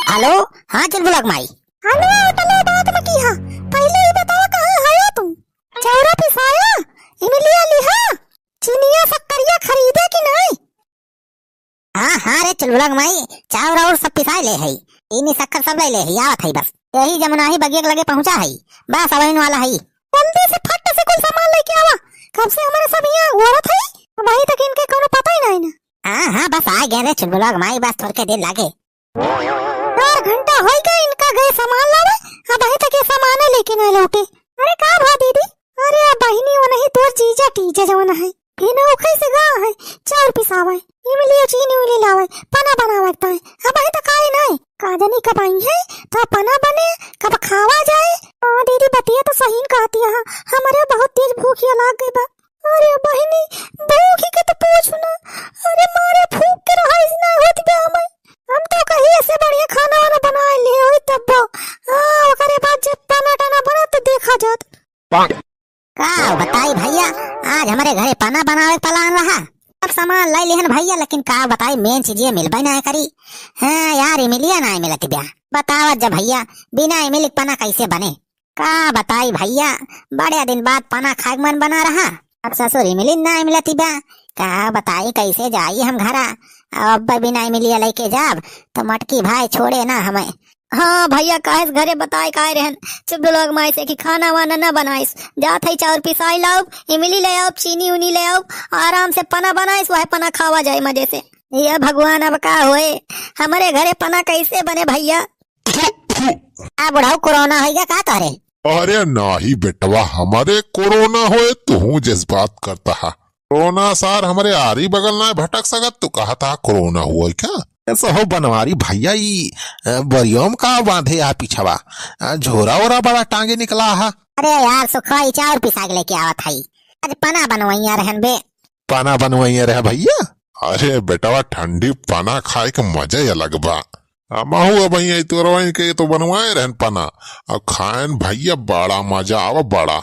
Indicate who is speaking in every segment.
Speaker 1: Hello. हाँ चुलबुलक माई।
Speaker 2: Hello टले बात में की हा पहले ही बताओ कहां है तुम। चौरा पिसाया इमलिया लिहा चीनिया शक्करिया खरीदे कि नहीं।
Speaker 1: हाँ रे चुलबुलक माई, चावल और सब पिसाई ले है, चीनी शक्कर सब ले है, आवत है बस यही जमुना ही बगिया के लगे पहुंचा है, बस अवैन वाला है।
Speaker 2: जल्दी से फट से कोई सामान लेके आवा, कब से हमारे सब यहाँ औरत है भाई तक इनके कोनो पता ही नहीं ना।
Speaker 1: हाँ बस आ गए रे चुलबुलक माई, बस थोड़े देर लागे।
Speaker 2: 4 घंटा हो गए इनका गए सामान लावे, अब अभी तक ये सामान लेके नहीं लौटे। अरे का भा दीदी, अरे बहिनी वो नहीं तोर जीजा टीजा जवन है इने ओखई से गा है चार पिसावे इमलिया चीनी उली लावे पना बनावे है, अब अभी तक आई नहीं का जानी कब आई है तो पना बने कब खावा जाए। हां दीदी बतिया तो सही कहती है, हमारे बहुत तेज भूख लग गई बा। अरे बहिनी भूख के तो पूछ ना, अरे मारे भूख के रहा इतना होत बे हम तो कहीं ऐसे बढ़िया खाना वाला बना लिए होई तब हां ओकरे बाद जब पना टना बना तो देखा जात।
Speaker 1: का बताई भैया, आज हमारे घरे पना बनावे प्लान रहा, सब सामान लाई लेहन भैया, लेकिन का बताई मेन चीजें मिलबे ना करी। हाँ यार इमलिया ना मिलती ब्याह, बतावत जब भैया बिना इमली पना कैसे बने। का बताई भैया, बड़े दिन बाद पना खाए मन बना रहा, अब ससुर इमली ना मिलती ब्याह, का बताई कैसे जाई हम घरा, अब बिना इमलिया लेके जाब तो मटकी भाई छोड़े ना हमें। हाँ भैया काहे घरे बताए काहे रहन चुलबुलक माई से कि खाना वाना ना बनाइस, जात है चाउर पिसाई लाओ, इमली ले आओ, चीनी उनी ले आओ, आराम से पना बनाइस, वह पना खावा जाए मजे से। ये भगवान अब का होए, हमारे घरे पना कैसे बने भैया। आ बुढ़ाऊ कोरोना हो गया का तारे।
Speaker 3: अरे नाही बेटवा, हमारे कोरोना होए तू जिस बात करता है, कोरोना सार हमारे आरी बगल ना भटक सकत, तू कहा था कोरोना हुआ क्या।
Speaker 4: ऐसा हो बनवारी भैया ई बरियोम का बांधे आ पिछवा झोरा ओरा बड़ा टांगे निकला हा।
Speaker 1: अरे यार सुखवाई चाउर पिसा के लेके आवत है, आज पना बनवाइया रहन बे।
Speaker 4: पाना बनवाइया रहा भैया।
Speaker 3: अरे बेटवा ठंडी पना खाए के मजा ही अलग बा, अमाहू भैया तोरवाइन के तो बनवाए रहन पना, और खाएन भैया बड़ा मजा आवा बड़ा,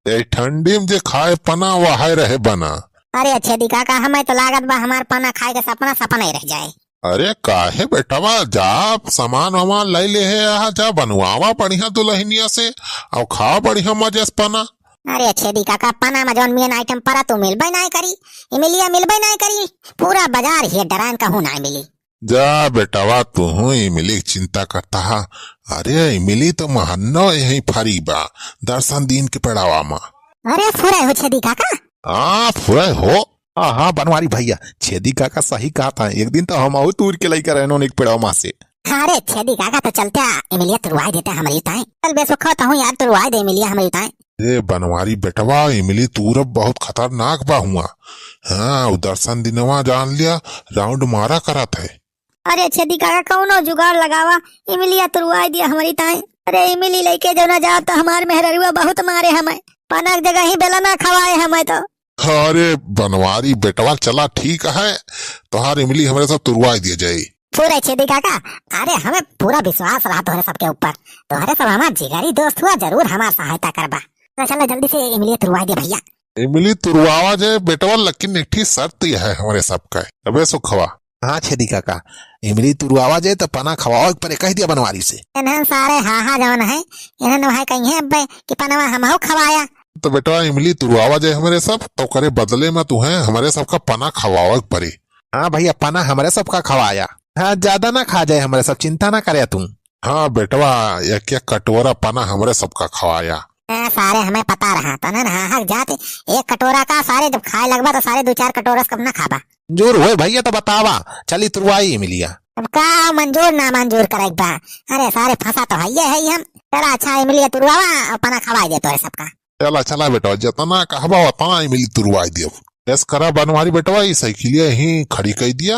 Speaker 3: ठंडी में जे खाए पना वह रहे बना।
Speaker 1: अरे अच्छे दिखा का हमें तो लागत बा हमार पना खाए के सपना सपना ही रह जाए।
Speaker 3: अरे काहे बेटवा, जा सामान वामान लै ले है, जा बनवावा बढ़िया दुल्हनिया से और खा बढ़िया मजे से पना।
Speaker 1: अरे अच्छे दी काका, पना में जौन मेन आइटम परा तो मिलबे नहीं करी, इमलिया मिलबे नहीं करी, पूरा बाजार ही डरान कहूँ नहीं मिली।
Speaker 3: जा बेटवा तू इमली की चिंता करता है, अरे इमली तो महन्नो यही फरी बा दर्शन दिन के पेड़ावा में।
Speaker 1: अरे फुरे हो छेदी काका।
Speaker 3: हाँ फुरे हो।
Speaker 4: हाँ बनवारी भैया छेदी काका सही कहा था, एक दिन तो हम आऊ तूर के लेकर रहनो एक पेड़ाव माँ से।
Speaker 1: अरे छेदी काका तो चलते इमलिया तुरवाई देते हमारी ताए, चल बेसुखा तो हूँ यार, तुरवाई दे इमलिया हमारी ताए।
Speaker 3: ये बनवारी बेटवा इमली तूरब बहुत खतरनाक बा हुआ, हाँ दर्शन दिनवा जान लिया राउंड मारा करा था।
Speaker 2: अरे छेदी काका कौनो जुगाड़ लगावा, इमलिया तुरवाई दिया हमारी ताए। अरे इमली लेके जो ना जाओ तो हमारे मेहररुआ बहुत मारे हमें, पनक जगह ही बेला ना खवाए हमें तो।
Speaker 3: अरे बनवारी बेटवा चला ठीक है, तुहार इमली हमारे साथ तुरवा दिया जाये।
Speaker 1: पूरे छेदी काका, अरे हमें पूरा विश्वास रहा तुम्हारे सबके ऊपर, तुम्हारे सब हमारे जिगरी दोस्त हुआ, जरूर हमारी सहायता करबा, तो चलो जल्दी से इमली तुरवा दे भैया।
Speaker 3: इमली तुरवावा जाए बेटवा, लेकिन एक ही शर्त है हमारे सबका, अबे सुखवा।
Speaker 4: हाँ छेदी काका, इमली तुरवावा जाए तो पना खवाओ पर कह दिया बनवारी से।
Speaker 1: इन्हें सारे हाँ जौन है, इन्हें वहाँ कहीं है कि पनवा हम खवाया,
Speaker 3: तो बेटा इमली तुरवावा जाए हमारे सब, तो करे बदले में तू है हमारे सबका पना खवावा पड़े।
Speaker 4: हाँ भैया पना हमारे सबका खवाया, हाँ ज्यादा ना खा जाए हमारे सब, चिंता ना करे तुम।
Speaker 3: हाँ बेटवा एक कटोरा पना हमारे सबका खवाया।
Speaker 1: सारे हमें पता रहा तो ना हाँ जाते एक कटोरा का, सारे जब खाए लगवा तो सारे 2-4 कटोरा कब ना खाबा।
Speaker 4: जोर हुए भैया तो बतावा, चली तुरवाई इमलिया।
Speaker 1: अब का मंजूर ना मंजूर करे बा, अरे सारे फंसा तो है हम, चला अच्छा इमलिया तुरवावा और पना खवाई दे तो सबका।
Speaker 3: चला चला बेटा जितना कहबा उतना इमली तुरवाई दियो। ऐस करा बनवारी बेटवा ई साइकिलिया यही खड़ी कर दिया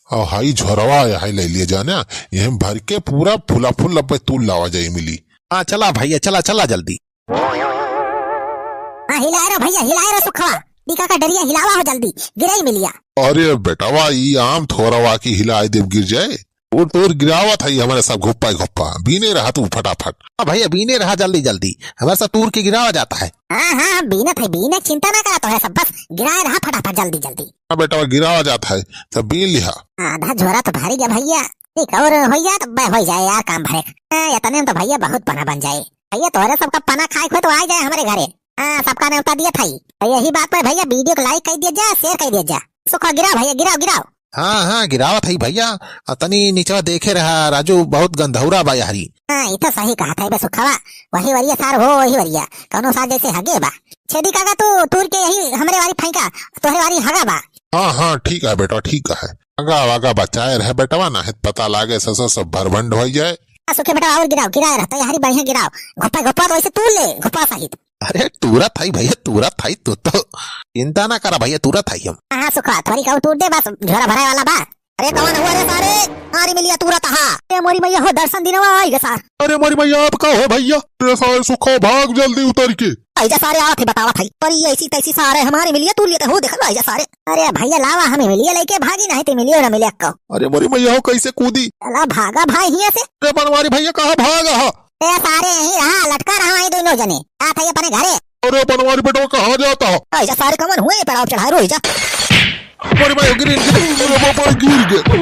Speaker 3: और हाई झोरवा यहाँ ले लिए जाना, यही भर के पूरा फूला फूल लब्बे तूल लावा जाए इमली।
Speaker 4: हाँ चला भैया चला चला जल्दी।
Speaker 1: हाँ हिलाए रहो भैया, हिलाए रहो सुखवा, टीका का डरिया हिलावा हो जल्दी, गिराई मिलिया।
Speaker 3: अरे बेटवा ई आम थोड़ावा की हिलाए देव गिर जाए, और तोर गिरावा था हमारे सब घुप्पा घुप्पा बीने रहा तू फटाफट।
Speaker 4: हाँ भैया बीने रहा जल्दी जल्दी, हमारे सब तूर के गिरावा जाता है।
Speaker 1: हाँ बीने थे, बीने चिंता ना करा तो है सब, बस गिराए रहा फटाफट जल्दी जल्दी।
Speaker 3: हाँ बेटा गिरावा जाता है सब बीन लिया।
Speaker 1: आधा झोरा तो भारी गया भैया, ठीक और भैया तो हो जाए यार काम भरे इतने में तो भैया बहुत पना बन जाए भैया तोहरे सबका पना खाए खुद तो आ जाए हमारे घरे। हाँ सबका न्योता दिया था यही बात पर भैया वीडियो को लाइक कर दिया जा शेयर कर दिया जा सुखा गिराओ भैया गिराओ गिराओ।
Speaker 4: हाँ हाँ गिरावत है भैया तनी नीचवा देखे रहा राजू बहुत गंधौरा बा यारी।
Speaker 1: हाँ ये तो सही कहा था बे सुखावा वही वरिया सार हो वही वरिया कौनो सार जैसे हगे बा छेदी काका तू तूर के यही हमरे वारी फेंका तोहरे वारी हगा बा।
Speaker 3: हाँ हाँ ठीक है बेटा ठीक है आगा वागा बचाए रहे बेटवा ना पता लागे सब भरभंड हो जाए।
Speaker 1: सुखे बेटा और गिराओ गिराए रहता यारी बढ़िया गिराओ घोपा घोपा तो ऐसे तू ले घोपा सहित।
Speaker 4: अरे तुरत थाई भैया तुरत थाई तू तो चिंता ना करा भैया तुरत थाई हम।
Speaker 1: हाँ सुखा थोड़ी कहू तूर दे बस झोरा भराए वाला बा। अरे कौन हुआ रे सारे हारी मिलिया तुरत हा ए मोरी मैया हो दर्शन दिनवा आई गे सार।
Speaker 3: अरे मोरी भैया आप कहो है भैया अरे सारे सुखो भाग जल्दी उतर के
Speaker 1: ऐसा सारे आते बतावा था पर ये ऐसी तैसी सारे हमारे मिलिया तू लेते हो देखा ऐसा सारे। अरे भैया लावा हमें मिलिया लेके भागी नहीं तो मिलियो ना मिले को।
Speaker 3: अरे मोरी भैया हो कैसे कूदी
Speaker 1: अला भागा भाई हिया से।
Speaker 3: अरे बनवारी भैया कहाँ भागा हा
Speaker 1: ए सारे यहीं रहा लटका रहा वहीं दोनों जने आ था अपने घरे।
Speaker 3: अरे बनवारी बेटा कहाँ जाता हो
Speaker 1: ऐसा सारे कमन हुए पड़ाव चढ़ाए रोई जा
Speaker 3: मोरी भैया गिर गए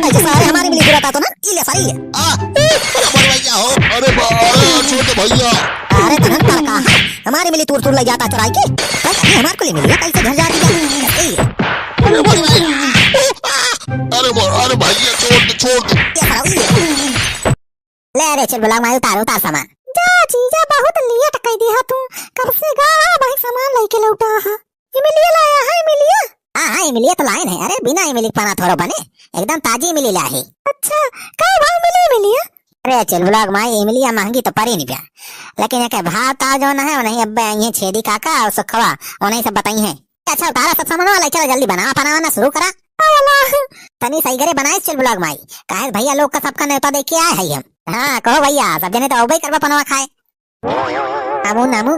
Speaker 1: ऐसा सारे हमारे मिली गिरता तो ना ये ले सारी ले
Speaker 4: भैया हो
Speaker 3: अरे छोटे भैया
Speaker 1: अरे तनन पर कहा हमारे मिली तूर तूर ले जाता चुराई के हमारे को ले मिली कैसे घर जा रही है।
Speaker 3: अरे भैया छोड़
Speaker 1: ले रे चल बुला मैं उतार सामान
Speaker 2: जा जीजा बहुत लेट कह दिया तू कब से गा भाई सामान लेके लौटा हा इमिलिया लाया है इमिलिया।
Speaker 1: हाँ इमिलिया तो लाइन है अरे बिना इमिली पाना थोड़ा बने एकदम ताजी इमिली लाही।
Speaker 2: अच्छा काय भाव मिली इमिलिया।
Speaker 1: अरे चल ब्लॉग माई इमिलिया महंगी तो पड़ी नहीं प्या लेकिन एक भाव ता जो ना है नहीं अब ये छेदी काका और सुखवा उन्हें सब बताई है। अच्छा उतारा सब सामान वाला चलो जल्दी बनाना शुरू करा तनी सही करे बनाए चल ब्लॉग माई काहे भैया लोग का सबका न्योता देख के आए है हम। हाँ कहो भैया सब जने तो औबई करवा पनवा खाए नामू नामू।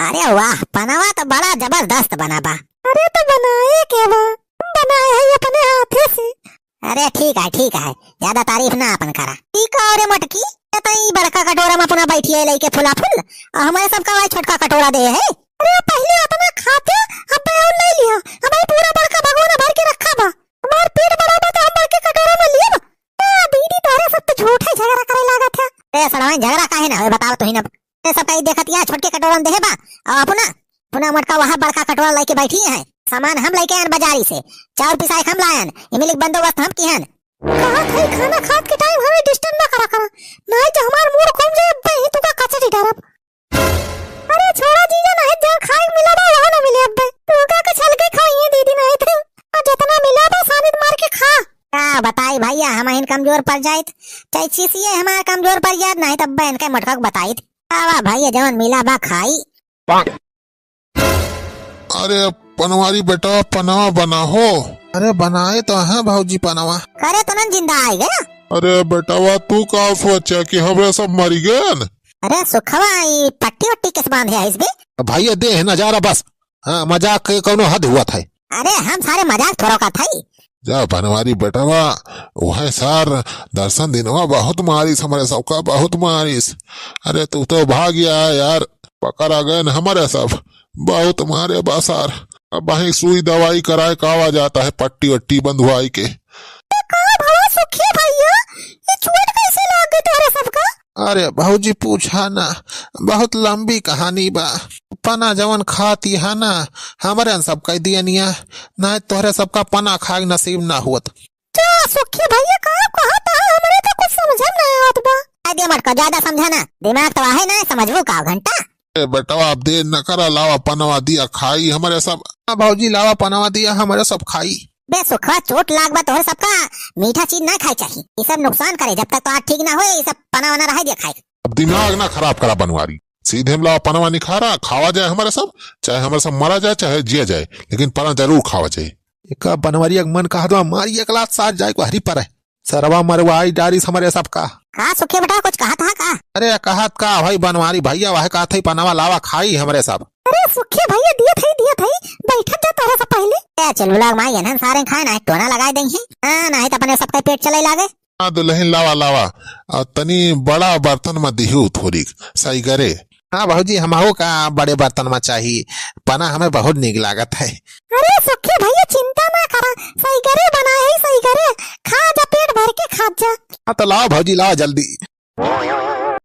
Speaker 1: अरे वाह पनवा तो बड़ा जबरदस्त बना बा।
Speaker 2: अरे तो बनाए के बा बनाए है अपने हाथे से।
Speaker 1: अरे ठीक है ज्यादा तारीफ ना अपन करा ठीक है। और मटकी तई बड़का कटोरा में अपना बैठी है लेके फुला फुल और हमारे सबका वही छोटका कटोरा दे है।
Speaker 2: अरे पहले अपना खाते अब और ले लिया हमारे पूरा बड़का भगोना भर के रखा बा हमार पेट बड़ा बा तो हम भर के कटोरा में लिए बा दीदी तोरे सब तो झूठे झगड़ा करे लागत है।
Speaker 1: ए सड़वा झगड़ा काहे ना होए बताओ तो ही ना सब कई देखत या छोटके कटोरा में देहे बा और अपना पुना मटका वहां बड़का कटोरा लेके बैठी है सामान हम लेके आन बाजारी से चार पिसाई हम लायन इमिलिक बंदोबस्त हम की हन।
Speaker 2: कहा थे खाना खात के टाइम हमें डिस्टर्ब ना करा नहीं तो हमार मूड घूम जाए बे तू का कचरी डारब। अरे छोड़ा जीजा नहीं जहां खाए मिला बा वहां ना मिले अब तू का के चल के खाइए दीदी नहीं थे और जितना मिला बा सानित मार के खा।
Speaker 1: का बताई भैया हम इन कमजोर पड़ जाइत चाहे चीसिए हमार कमजोर पड़ जात नहीं तब बहन के मटका बताइत आवा भैया जवन मिला बा खाई।
Speaker 3: अरे पनवारी बेटा पनावा बना हो।
Speaker 4: अरे बनाए तो है भाऊजी पनावा
Speaker 1: करे तो न जिंदा आए गया।
Speaker 3: अरे बेटावा तू का सोचा कि हमरे सब मरी गए।
Speaker 1: अरे सुखवा ये पट्टी वट्टी किस बांधे है इसमें
Speaker 4: भैया दे है नजारा बस। हाँ मजाक के कोनो हद हुआ था।
Speaker 1: अरे हम सारे मजाक थोड़ा का था
Speaker 3: जा बनवारी बेटावा वह सार दर्शन दिनवा बहुत मारिस हमारे सबका बहुत मारिस। अरे तू तो भाग गया यार पकड़ा गए हमारे सब बहुत मारे बासार अब वही सुई दवाई कराए कावा जाता है पट्टी वट्टी बंधुआई के।
Speaker 2: सुखी भैया ये चोट कैसे लग गई तोरे सबका।
Speaker 4: अरे भाऊजी पूछा ना बहुत लंबी कहानी बा पना जवन खाती है ना हमारे सब कह दिया निया ना तोहरे सबका पना खाए नसीब ना हुत।
Speaker 2: सुखी भैया कहा था हमरे तो कुछ समझ ना आवत बा।
Speaker 1: आगे मटका ज्यादा समझाना दिमाग तो है ना समझबो का घंटा।
Speaker 3: बेटा आप देर न करा लावा पनवा दिया खाई हमारे सब।
Speaker 4: भाऊजी लावा पनावा दिया हमारे सब खाई।
Speaker 1: बे सुखा चोट लाग बा तोहरे सबका मीठा चीज ना खाई चाहिए ये सब नुकसान करे जब तक तो ठीक ना हो ये सब पना वना रह दिया खाए।
Speaker 3: अब दिमाग ना खराब करा बनवारी सीधे हम लावा पनवा नहीं खा रहा खावा जाए हमारे सब चाहे हमारे सब मरा जाए चाहे जिया जाए लेकिन पना जरूर खावा जाए।
Speaker 4: एक बनवारी मन कहा दो मारी एक लात साथ जाए को हरी पर है सरवा मरवाई डारिस हमारे सब का।
Speaker 1: हाँ सुखे बेटा कुछ कहा था का।
Speaker 4: अरे कहत का भाई बनवारी भैया वह कहा था पनावा लावा खाई हमारे सब।
Speaker 2: अरे सुखी भैया दिया था बैठा जा तोरा से पहले
Speaker 1: चल लोग माई न सारे खाए ना टोना लगाए देंगे हाँ नहीं तो अपने सबका पेट चले लागे।
Speaker 3: दुल्हन लावा लावा और तनी बड़ा बर्तन में दिहू थोड़ी सही करे।
Speaker 4: हाँ भाजी हमको का बड़े बर्तन में चाहिए पना हमें बहुत निक लागत है।
Speaker 2: अरे सुखी भैया चिंता ना करा सही करे बनाए ही सही करे, खा जा पेट भर के खा जा।
Speaker 4: हाँ तो लाओ भौजी लाओ जल्दी।